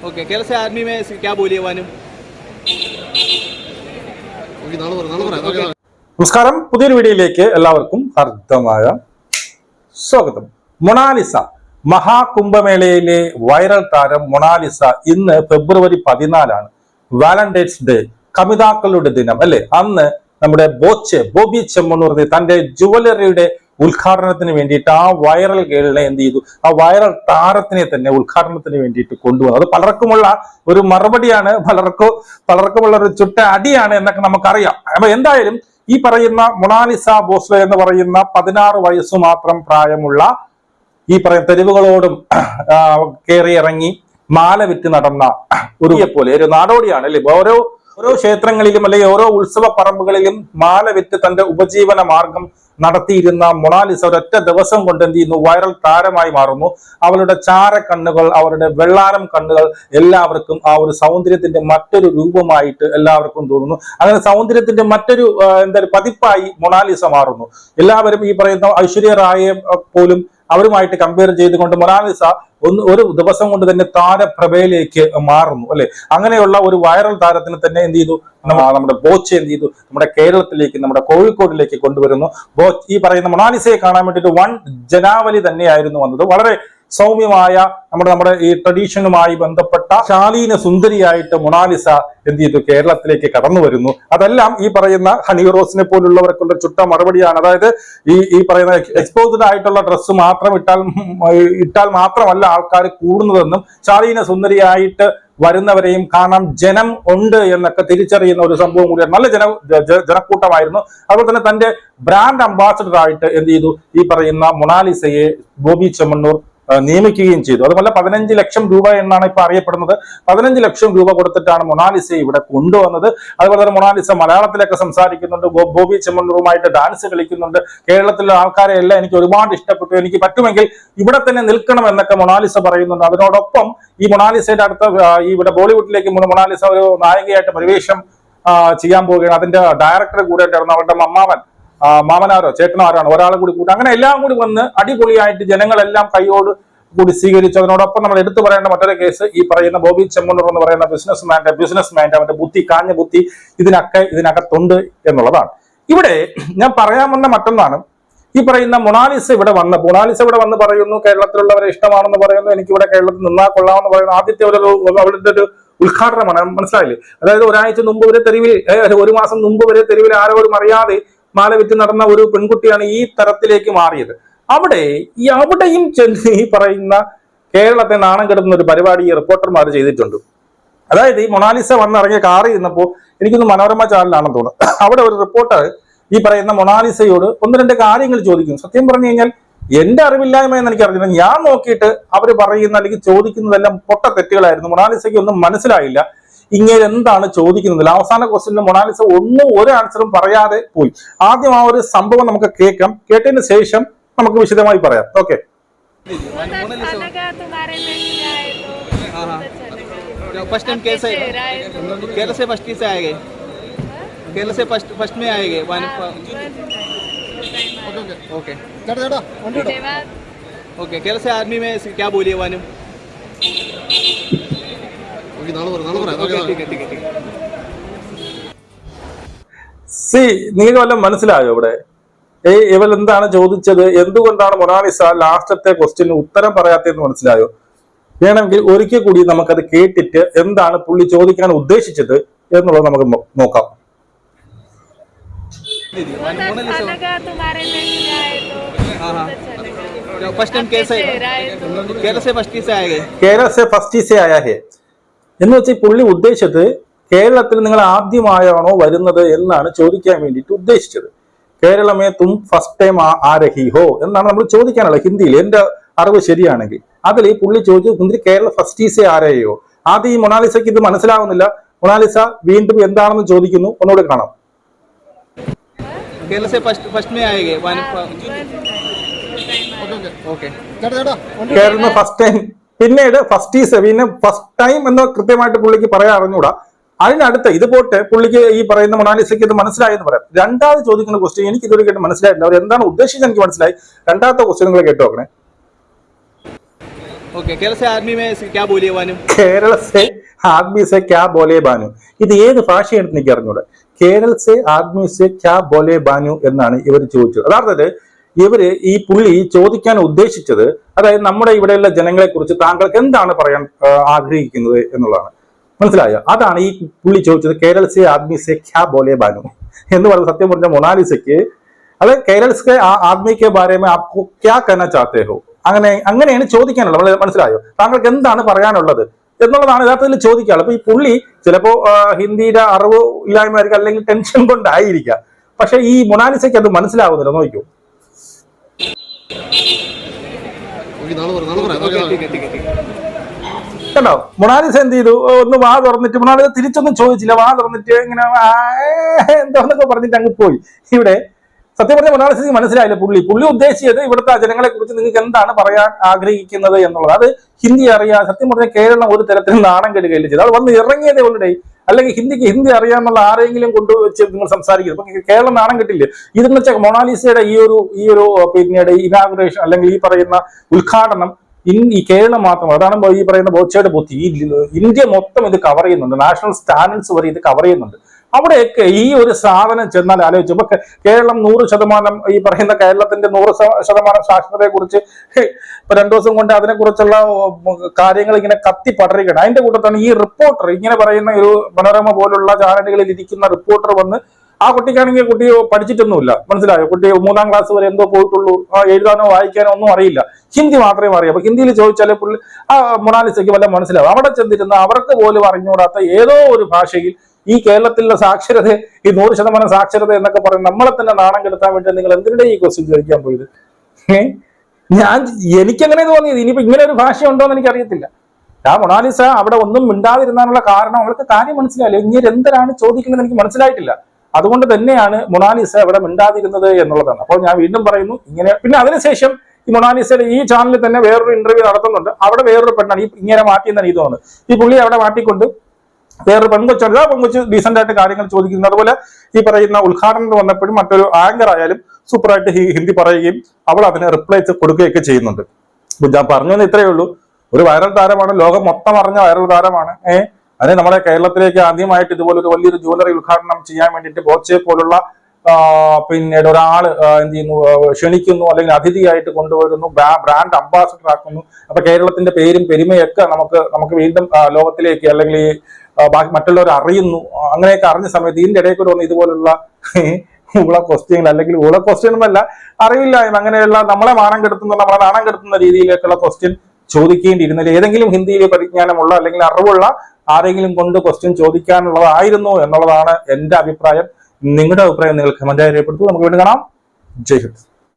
Okay, Kerala से army में क्या बोलिए वाനും? നമസ്കാരം, പുതിയൊരു വീഡിയോയിലേക്ക് എല്ലാവർക്കും ഹർദ്ദമായ സ്വാഗതം. മൊണാലിസ മഹാകുംഭമേളയിലെ വൈറൽ താരം മൊണാലിസ ഇന്ന് ഫെബ്രുവരി 14 വാലന്റൈൻസ് ഡേ, കമിതാക്കളുടെ ദിനം അല്ലെ. അന്ന് നമ്മുടെ ബോബി ചെമ്മണ്ണൂർ തന്റെ ജുവലറിയുടെ ഉദ്ഘാടനത്തിന് വേണ്ടിയിട്ട് ആ വൈറൽ ഗേളിനെ എന്ത് ചെയ്തു, ആ വൈറൽ താരത്തിനെ തന്നെ ഉദ്ഘാടനത്തിന് വേണ്ടിയിട്ട് കൊണ്ടുവന്നു. അത് പലർക്കുമുള്ള ഒരു മറുപടിയാണ്, പലർക്കുമുള്ള ഒരു ചുട്ട അടിയാണ് എന്നൊക്കെ നമുക്കറിയാം. അപ്പൊ എന്തായാലും ഈ പറയുന്ന മൊണാലിസ ബോസ്ലെ എന്ന് പറയുന്ന 16 വയസ്സ് മാത്രം പ്രായമുള്ള ഈ പറയുന്ന തെരുവുകളോടും കയറിയിറങ്ങി മാല വിറ്റ് നടന്ന ഒരു നാടോടിയാണ് അല്ലെ. ഓരോ ക്ഷേത്രങ്ങളിലും അല്ലെങ്കിൽ ഓരോ ഉത്സവ പറമ്പുകളിലും മാല വിറ്റ് തന്റെ ഉപജീവന മാർഗം നടത്തിയിരുന്ന മൊണാലിസ ഒരൊറ്റ ദിവസം കൊണ്ട് എന്ത് ചെയ്യുന്നു, വൈറൽ താരമായി മാറുന്നു. അവളുടെ ചാരക്കണ്ണുകൾ, അവരുടെ വെള്ളാരം കണ്ണുകൾ എല്ലാവർക്കും ആ ഒരു സൗന്ദര്യത്തിന്റെ മറ്റൊരു രൂപമായിട്ട് എല്ലാവർക്കും തോന്നുന്നു. അങ്ങനെ സൗന്ദര്യത്തിന്റെ മറ്റൊരു പതിപ്പായി മൊണാലിസ മാറുന്നു. എല്ലാവരും ഈ പറയുന്ന ഐശ്വര്യ റായെ പോലും അവരുമായിട്ട് കമ്പയർ ചെയ്തുകൊണ്ട് മൊണാലിസ ഒരു ദിവസം കൊണ്ട് തന്നെ താരപ്രഭയിലേക്ക് മാറുന്നു അല്ലെ. അങ്ങനെയുള്ള ഒരു വൈറൽ താരത്തിന് തന്നെ എന്ത് ചെയ്തു, നമ്മുടെ ബോച്ച് എന്ത് ചെയ്തു, നമ്മുടെ കേരളത്തിലേക്ക്, നമ്മുടെ കോഴിക്കോടിലേക്ക് കൊണ്ടുവരുന്നു. ഈ പറയുന്ന മൊണാലിസയെ കാണാൻ വേണ്ടിയിട്ട് വൻ ജനാവലി തന്നെയായിരുന്നു വന്നത്. വളരെ സൗമ്യമായ നമ്മുടെ ഈ ട്രഡീഷനുമായി ബന്ധപ്പെട്ട ശാലീന സുന്ദരിയായിട്ട് മൊണാലിസ എന്ത് ചെയ്തു, കേരളത്തിലേക്ക് കടന്നു വരുന്നു. അതെല്ലാം ഈ പറയുന്ന ഹണി റോസിനെ പോലുള്ളവർക്കുള്ള ചുട്ട മറുപടിയാണ്. അതായത് ഈ പറയുന്ന എക്സ്പോസ്ഡ് ആയിട്ടുള്ള ഡ്രസ്സ് മാത്രം ഇട്ടാൽ മാത്രമല്ല ആൾക്കാർ കൂടുന്നതെന്നും ശാലീന സുന്ദരിയായിട്ട് വരുന്നവരെയും കാണാൻ ജനം ഉണ്ട് എന്നൊക്കെ തിരിച്ചറിയുന്ന ഒരു സംഭവം കൂടിയാണ്. നല്ല ജനക്കൂട്ടമായിരുന്നു. അതുപോലെ തന്നെ തന്റെ ബ്രാൻഡ് അംബാസഡർ ആയിട്ട് എന്ത് ചെയ്തു, ഈ പറയുന്ന മൊണാലിസയെ ബോബി ചെമ്മണ്ണൂർ നിയമിക്കുകയും ചെയ്തു. അതുപോലെ 15 ലക്ഷം രൂപ എന്നാണ് ഇപ്പൊ അറിയപ്പെടുന്നത്. 15 ലക്ഷം രൂപ കൊടുത്തിട്ടാണ് മൊണാലിസയെ ഇവിടെ കൊണ്ടുവന്നത്. അതുപോലെ തന്നെ മൊണാലിസ മലയാളത്തിലൊക്കെ സംസാരിക്കുന്നുണ്ട്, ബോബി ചെമ്മണ്ണൂറുമായിട്ട് ഡാൻസ് കളിക്കുന്നുണ്ട്. കേരളത്തിലെ ആൾക്കാരെ എല്ലാം എനിക്ക് ഒരുപാട് ഇഷ്ടപ്പെട്ടു, എനിക്ക് പറ്റുമെങ്കിൽ ഇവിടെ തന്നെ നിൽക്കണം എന്നൊക്കെ മൊണാലിസ പറയുന്നുണ്ട്. അതിനോടൊപ്പം ഈ മൊണാലിസയുടെ അടുത്ത ഇവിടെ ബോളിവുഡിലേക്ക് മൊണാലിസ ഒരു നായികയായിട്ട് പരിവേഷം ചെയ്യാൻ പോവുകയാണ്. അതിന്റെ ഡയറക്ടർ കൂടെ ആയിരുന്നു അവരുടെ മാമനാരോ ചേട്ടനോ ആരാണ്, ഒരാളെ കൂടി കൂട്ടി അങ്ങനെ എല്ലാം കൂടി വന്ന് അടിപൊളിയായിട്ട് ജനങ്ങളെല്ലാം കൈയോട് കൂടി സ്വീകരിച്ചു. അതിനോടൊപ്പം നമ്മൾ എടുത്തു പറയേണ്ട മറ്റൊരു കേസ്, ഈ പറയുന്ന ബോബി ചെമ്മണ്ണൂർ എന്ന് പറയുന്ന ബിസിനസ്മാന്റെ അവന്റെ കാഞ്ഞ ബുദ്ധി ഇതിനകത്തുണ്ട് എന്നുള്ളതാണ്. ഇവിടെ ഞാൻ പറയാൻ വന്ന മറ്റൊന്നാണ്, ഈ പറയുന്ന മൊണാലിസ ഇവിടെ വന്ന് പറയുന്നു കേരളത്തിലുള്ളവരെ ഇഷ്ടമാണെന്ന് പറയുന്നു, എനിക്ക് ഇവിടെ കേരളത്തിൽ നിന്നാൽ കൊള്ളാമെന്ന് പറയുന്നു. ആദ്യത്തെ അവരുടെ ഒരു ഉദ്ഘാടനമാണ്, മനസ്സിലായില്ലേ. അതായത് ഒരാഴ്ച മുമ്പ് വരെ തെരുവിൽ, ഒരു മാസം മുമ്പ് വരെ തെരുവിൽ ആരോടും അറിയാതെ മാല വിറ്റ് നടന്ന ഒരു പെൺകുട്ടിയാണ് ഈ തരത്തിലേക്ക് മാറിയത്. അവിടെയും ചെന്ന് ഈ പറയുന്ന കേരളത്തെ നാണം കെടുത്തുന്ന ഒരു പരിപാടി ഈ റിപ്പോർട്ടർമാർ ചെയ്തിട്ടുണ്ട്. അതായത് ഈ മൊണാലിസ വന്നിറങ്ങിയ കാറിൽ ഇരുന്നപ്പോൾ എനിക്കൊന്ന് മനോരമ ചാനലാണെന്ന് തോന്നുന്നു, അവിടെ ഒരു റിപ്പോർട്ടർ ഈ പറയുന്ന മൊണാലിസയോട് 1-2 കാര്യങ്ങൾ ചോദിക്കും. സത്യം പറഞ്ഞു കഴിഞ്ഞാൽ എന്റെ അറിവില്ലായ്മ എന്ന് എനിക്ക് അറിയില്ല, ഞാൻ നോക്കിയിട്ട് അവർ പറയുന്ന അല്ലെങ്കിൽ ചോദിക്കുന്നതെല്ലാം പൊട്ട തെറ്റുകളായിരുന്നു. മൊണാലിസയ്ക്ക് ഒന്നും മനസ്സിലായില്ല ഇങ്ങനെ എന്താണ് ചോദിക്കുന്നത്. അവസാന ക്വസ്റ്റ്യനിൽ മൊണാലിസ ഒരു ആൻസറും പറയാതെ പോയി. ആദ്യം ആ ഒരു സംഭവം നമുക്ക് കേൾക്കാം, കേട്ടതിന് ശേഷം നമുക്ക് വിശദമായി പറയാം. ഓക്കെ, फर्स्ट टाइम कैसे केरल से फर्स्ट आए गए, केरल से फर्स्ट में आए गए ओके ओके, केरल से आर्मी में क्या बोलिए वाനും? നിങ്ങൾക്ക് വല്ലതും മനസ്സിലായോ ഇവിടെ ഇവൾ എന്താണ് ചോദിച്ചത്, എന്തുകൊണ്ടാണ് മൊണാലിസ ലാസ്റ്റത്തെ ക്വസ്റ്റ്യന് ഉത്തരം പറയാത്തതെന്ന് മനസ്സിലായോ? വേണമെങ്കിൽ ഒരിക്കൽ കൂടി നമുക്കത് കേട്ടിട്ട് എന്താണ് പുള്ളി ചോദിക്കാൻ ഉദ്ദേശിച്ചത് എന്നുള്ളത് നമുക്ക് നോക്കാം. കേരള സെ ഫസ്റ്റ് ആയ ഹേ എന്ന് വെച്ചാൽ പുള്ളി ഉദ്ദേശിച്ചത് കേരളത്തിൽ നിങ്ങൾ ആദ്യമായാണോ വരുന്നത് എന്നാണ് ചോദിക്കാൻ വേണ്ടിയിട്ട് ഉദ്ദേശിച്ചത്. കേരളമേ തും ഫസ്റ്റ് ടൈം ആ രഹി ഹോ എന്നാണ് നമ്മൾ ചോദിക്കാനുള്ളത് ഹിന്ദിയിൽ, എന്റെ അറിവ് ശരിയാണെങ്കിൽ. അതിൽ പുള്ളി ചോദിച്ചത് കേരള ഫസ്റ്റീസെ ആരെയോ. ആദ്യം ഈ മൊണാലിസയ്ക്ക് ഇത് മനസ്സിലാവുന്നില്ല. മൊണാലിസ വീണ്ടും എന്താണെന്ന് ചോദിക്കുന്നു, ഒന്നുകൂടെ കാണാം. കേരള ഫസ്റ്റ് ടൈം, പിന്നീട് ഫസ്റ്റീസ്, പിന്നെ ഫസ്റ്റ് ടൈം എന്ന് കൃത്യമായിട്ട് പുള്ളിക്ക് പറയാൻ അറിഞ്ഞൂടാ. അതിനടുത്ത് ഇത് പോട്ടെ, പുള്ളിക്ക് ഈ പറയുന്ന മൊണാലിസയ്ക്ക് ഇത് മനസ്സിലായി എന്ന് പറയാം. രണ്ടാമത് ചോദിക്കുന്ന ക്വസ്റ്റ്യൻ എനിക്ക് ഇതുവരെ കേട്ട് മനസ്സിലായിട്ടില്ല. അവർ എന്താണ് ഉദ്ദേശിച്ചത് എനിക്ക് മനസ്സിലായി. രണ്ടാമത്തെ ക്വസ്റ്റ്യൻ നിങ്ങൾ കേട്ടു നോക്കണേ. ओके, केरल से आर्मी में क्या बोलिए बानू? കേരള സെ ആദ്മി സെ ക്യാ ബോലെ ബാനു. ഇത് ഏത് ഭാഷയാണെന്ന് എനിക്ക് അറിഞ്ഞൂടെ. കേരള സെ ആദ്മി സെ ക്യാ ബോലെ ബാനു എന്നാണ് ഇവർ ചോദിച്ചത്. യഥാർത്ഥത്തിൽ ഇവര് ഈ പുള്ളി ചോദിക്കാൻ ഉദ്ദേശിച്ചത്, അതായത് നമ്മുടെ ഇവിടെയുള്ള ജനങ്ങളെ കുറിച്ച് താങ്കൾക്ക് എന്താണ് പറയാൻ ആഗ്രഹിക്കുന്നത് എന്നുള്ളതാണ്. മനസ്സിലായോ? അതാണ് ഈ പുള്ളി ചോദിച്ചത്. കേരള സെ ആദ്മി സെ ക്യാ ബോലെ ബാനു എന്ന് പറയുന്നത് സത്യം പറഞ്ഞ മൊണാലിസയ്ക്ക് അത് കേരള ആദ്മിക്ക് ബാരെ മേ ആപ്കോ ക്യാ കഹനാ ചാഹത്തെ ഹോ അങ്ങനെയാണ് ചോദിക്കാനുള്ളത്. മനസ്സിലായോ? താങ്കൾക്ക് എന്താണ് പറയാനുള്ളത് എന്നുള്ളതാണ് യഥാർത്ഥത്തിൽ ചോദിക്കാനുള്ളത്. അപ്പൊ ഈ പുള്ളി ചിലപ്പോ ഹിന്ദിയുടെ അറിവ് ഇല്ലായ്മയായിരിക്കും, അല്ലെങ്കിൽ ടെൻഷൻ കൊണ്ടായിരിക്കാം. പക്ഷെ ഈ മൊണാലിസയ്ക്ക് അത് മനസ്സിലാവുന്നില്ല. നോക്കൂ, കണ്ടോ? മൊണാലിസ എന്ത് ചെയ്തു? ഒന്ന് വാ തുറന്നിട്ട്, മൊണാലിസ തിരിച്ചൊന്നും ചോദിച്ചില്ല, വാ തുറന്നിട്ട് ഇങ്ങനെ എന്താന്നൊക്കെ പറഞ്ഞിട്ട് അങ്ങ് പോയി. ഇവിടെ സത്യം പറഞ്ഞ മൊണാലിസയ്ക്ക് മനസ്സിലായില്ല. പുള്ളി ഉദ്ദേശിച്ചത് ഇവിടുത്തെ ജനങ്ങളെ കുറിച്ച് നിങ്ങൾക്ക് എന്താണ് പറയാൻ ആഗ്രഹിക്കുന്നത് എന്നുള്ളത്. അത് ഹിന്ദി അറിയാം. സത്യം പറഞ്ഞ കേരളം ഒരു തരത്തിൽ നാണം കെടുകയില്ല ചെയ്ത്. അത് വന്ന് ഇറങ്ങിയതേ ഉള്ളൂ. അല്ലെങ്കിൽ ഹിന്ദി അറിയാമെന്നുള്ള ആരെങ്കിലും കൊണ്ടുവച്ച് നിങ്ങൾ സംസാരിക്കുന്നത്. അപ്പൊ കേരളം നാണം കിട്ടില്ലേ? ഇതെന്ന് വെച്ചാൽ മൊണാലിസയുടെ ഈ ഒരു പിന്നീട് ഇനാഗുറേഷൻ അല്ലെങ്കിൽ ഈ പറയുന്ന ഉദ്ഘാടനം ഈ കേരളം മാത്രം, അതാണ് ഈ പറയുന്ന ബോച്ചയുടെ ബുദ്ധി. ഈ ഇന്ത്യ മൊത്തം ഇത് കവർ ചെയ്യുന്നുണ്ട്. നാഷണൽ സ്റ്റാൻഡേർഡ്സ് വരെ ഇത് കവർ ചെയ്യുന്നുണ്ട്. അവിടെയൊക്കെ ഈ ഒരു സാധനം ചെന്നാൽ ആലോചിച്ചു. ഇപ്പൊ കേരളം 100% ഈ പറയുന്ന കേരളത്തിന്റെ 100% സാക്ഷരതയെ കുറിച്ച് ഇപ്പൊ 2 ദിവസം കൊണ്ട് അതിനെക്കുറിച്ചുള്ള കാര്യങ്ങൾ ഇങ്ങനെ കത്തി പടരുകയാണ്. അതിന്റെ കൂട്ടത്താണ് ഈ റിപ്പോർട്ടർ, ഇങ്ങനെ പറയുന്ന ഒരു മനോരമ പോലുള്ള ചാനലുകളിൽ ഇരിക്കുന്ന റിപ്പോർട്ടർ വന്ന്, ആ കുട്ടിക്കാണെങ്കിൽ കുട്ടി പഠിച്ചിട്ടൊന്നുമില്ല. മനസ്സിലായോ? കുട്ടി 3ാം ക്ലാസ് വരെ എന്തോ പോയിട്ടുള്ളൂ. എഴുതാനോ വായിക്കാനോ ഒന്നും അറിയില്ല. ഹിന്ദി മാത്രമേ അറിയൂ. അപ്പൊ ഹിന്ദിയിൽ ചോദിച്ചാലേ പുള്ളി മൊണാലിസയ്ക്ക് വല്ല മനസ്സിലാവും. അവിടെ ചെന്നിരുന്ന അവർക്ക് പോലും അറിഞ്ഞുകൂടാത്ത ഏതോ ഒരു ഭാഷയിൽ ഈ കേരളത്തിലുള്ള സാക്ഷരത, ഈ 100% സാക്ഷരത എന്നൊക്കെ പറയുന്നത് നമ്മളെ തന്നെ നാണം കെടുത്താൻ വേണ്ടി നിങ്ങൾ എന്തിനാണ് ഈ ക്വസ്റ്റ്യൻ ചോദിക്കാൻ പോയത്? എനിക്കങ്ങനെ തോന്നിയത്. ഇനിയിപ്പോ ഇങ്ങനെ ഒരു ഭാഷ ഉണ്ടോ എന്ന് എനിക്കറിയത്തില്ല. ആ മൊണാലിസ അവിടെ ഒന്നും മിണ്ടാതിരുന്നാനുള്ള കാരണം അവൾക്ക് കാര്യം മനസ്സിലായില്ല. ഇങ്ങനെ എന്തിനാണ് ചോദിക്കുന്നത് എനിക്ക് മനസ്സിലായിട്ടില്ല. അതുകൊണ്ട് തന്നെയാണ് മൊണാലിസ ഇവിടെ മിണ്ടാതിരുന്നത് എന്നുള്ളതാണ്. അപ്പോൾ ഞാൻ വീണ്ടും പറയുന്നു, ഇങ്ങനെ പിന്നെ അതിനുശേഷം ഈ മൊണാലിസയുടെ ഈ ചാനലിൽ തന്നെ വേറൊരു ഇന്റർവ്യൂ നടത്തുന്നുണ്ട്. അവിടെ വേറൊരു പെണ്ണാണ് ഇങ്ങനെ മാറ്റിയെന്നാണ് ഈ തോന്നുന്നത്. ഈ പുള്ളി അവിടെ മാറ്റിക്കൊണ്ട് വേറൊരു പെൺകൊച്ചാണ്. ആ പെൺകൊച്ച് ഡീസന്റ് ആയിട്ട് കാര്യങ്ങൾ ചോദിക്കുന്നത്. അതുപോലെ ഈ പറയുന്ന ഉദ്ഘാടനം വന്നപ്പോഴും മറ്റൊരു ആങ്കർ ആയാലും സൂപ്പറായിട്ട് ഹിന്ദി പറയുകയും അവൾ അതിന് റിപ്ലൈ കൊടുക്കുകയൊക്കെ ചെയ്യുന്നുണ്ട്. ഞാൻ പറഞ്ഞതെന്ന് ഇത്രയേ ഉള്ളൂ. ഒരു വൈറൽ താരമാണ്, ലോകം മൊത്തം അറിഞ്ഞ വൈറൽ താരമാണ്. അതിന് നമ്മുടെ കേരളത്തിലേക്ക് ആദ്യമായിട്ട് ഇതുപോലെ ഒരു വലിയൊരു ജ്വല്ലറി ഉദ്ഘാടനം ചെയ്യാൻ വേണ്ടിയിട്ട് ബോച്ചെ പോലുള്ള പിന്നീട് ഒരാള് എന്ത് ചെയ്യുന്നു, ക്ഷണിക്കുന്നു, അല്ലെങ്കിൽ അതിഥിയായിട്ട് കൊണ്ടുവരുന്നു, ബ്രാൻഡ് അംബാസഡർ ആക്കുന്നു. അപ്പൊ കേരളത്തിന്റെ പേരും പെരുമയൊക്കെ നമുക്ക് വീണ്ടും ലോകത്തിലേക്ക് അല്ലെങ്കിൽ ബാക്കി മറ്റുള്ളവർ അറിയുന്നു. അങ്ങനെയൊക്കെ അറിഞ്ഞ സമയത്ത് ഇതിന്റെ ഇടയിൽ കൂടെ വന്ന് ഇതുപോലുള്ള ഊള ക്വസ്റ്റ്യൻ, അല്ലെങ്കിൽ ഊള ക്വസ്റ്റ്യൻ ഒന്നല്ല, അറിവില്ലായ്മ, അങ്ങനെയുള്ള നമ്മളെ നാണം കെടുത്തുന്ന രീതിയിലേക്കുള്ള ക്വസ്റ്റ്യൻ ചോദിക്കേണ്ടിയിരുന്നില്ല. ഏതെങ്കിലും ഹിന്ദിയിൽ പരിജ്ഞാനമുള്ള അല്ലെങ്കിൽ അറിവുള്ള ആരെങ്കിലും കൊണ്ട് ക്വസ്റ്റ്യൻ ചോദിക്കാനുള്ളതായിരുന്നു എന്നുള്ളതാണ് എന്റെ അഭിപ്രായം. നിങ്ങളുടെ അഭിപ്രായം നിങ്ങൾ കമന്റായി രേഖപ്പെടുത്തു. നമുക്ക് വീണ്ടും കാണാം. ജയ് ഹിന്ദ്.